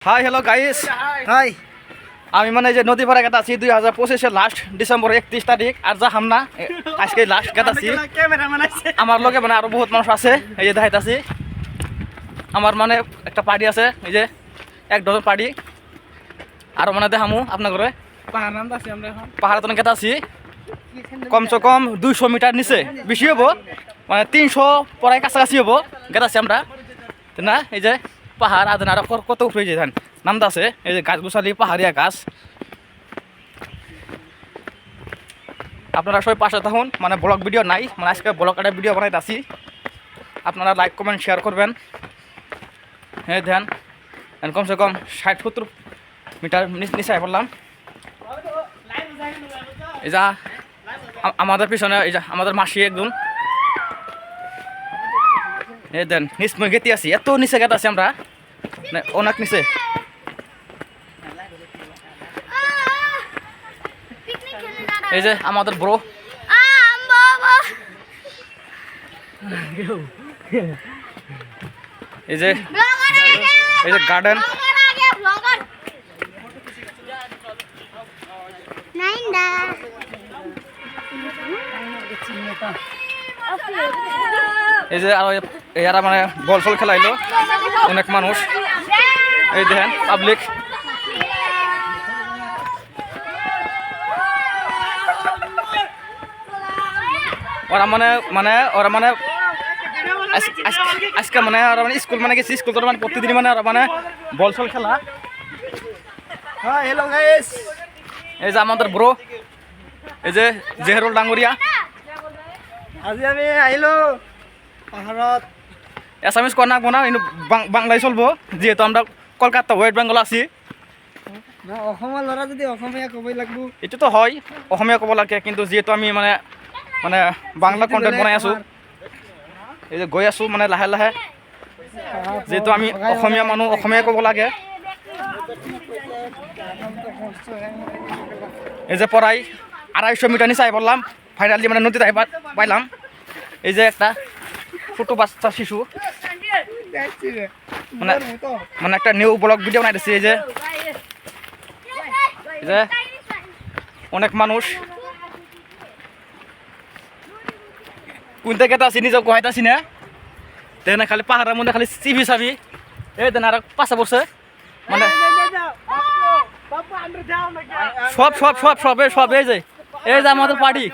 Hi hello guys. High, আমি মানে যে নদী পাড়া গেতাছি 2025 লাস্ট ডিসেম্বর 31 তারিখ আর যা হামনা আজকে লাস্ট গেতাছি। আমার লগে মানে আরো বহুত মানুষ আছে, এই যে দেখাইতাছি। আমার মানে একটা পার্টি আছে, এই যে 1 ডজন পার্টি। আর মানে দেখামু আপনার ঘরে পাহাড় তো গেতাছি কমসে কম 200 মিটার নিচে, বেশি হবো মানে 300 পড়ায় কাছাকাছি হবো গেতাছি আমরা না। এই যে পাহাড় আদেন আর কত উঠে যে ধান নামটা আছে, এই যে গাছ গোছালি পাহাড়িয়া গাছ। আপনারা সবাই পাশে থাকুন, মানে ব্লগ ভিডিও নাই, মানে আজকে ব্লগ একটা ভিডিও বানাইতেছি। আপনারা লাইক কমেন্ট শেয়ার করবেন। হ্যাঁ ধ্যান কমসে কম 60-70 মিটার নিচে পড়লাম। এই যা আমাদের পিছনে এই যা আমাদের মাসি একজন, এই দেন নিচময় গেতে আছি, এত নিচে গেতে আছি আমরা অনেক নিচে। এই যে আমাদের ব্রো, এই যে গার্ডেন। এই যে আর এরা মানে বল ফল খেলাইলো অনেক মানুষ, এই দেখেন পাবলিক। ওরা মানে আজকে মানে ওরা মানে স্কুল মানে গেছি, স্কুল মানে প্রতিদিন মানে ওরা মানে বল ফল খেলা। হ্যালো গাইস, এই যে আমাদের ব্রো, এই যে জেহেরুল ডাঙ্গরিয়া। আজি আমি আহিলো পাহাড়ত, এসামিজ কর নাকবো না, কিন্তু বাংলায় চলবো, যেহেতু আমরা কলকাতা ওয়েস্ট বেঙ্গল আছি। অসমৰ ল'ৰা যদি অসমীয়া ক'বই লাগব। এইটো তো হয়, অসমীয়া ক'ব লাগে, কিন্তু যেহেতু আমি মানে মানে বাংলা কন্টেন্ট বনাই আছো, এই যে গৈ আছো মানে লাহে লাহে, যেহেতু আমি অসমীয়া মানুহ অসমীয়া ক'ব লাগে। এই যে পড়াই 250 মিটার নিচে আই পড়লাম, ফাইনালি মানে নদীতে আই পাইলাম। এই যে একটা ছোট বাচ্চা শিশু মানে মানে একটা নিউ ব্লগ ভিডিও বানাইতেছি। এই যে অনেক মানুষ কোন থেকে আছি নিজেও কহাইতাছি না, তেনে খালি পাহাড়ের মধ্যে খালি চিবি চাবি। এই দেন আর পাশে পড়ছে মানে সব সব সব সব সব এই যে আমাদের পার্টি।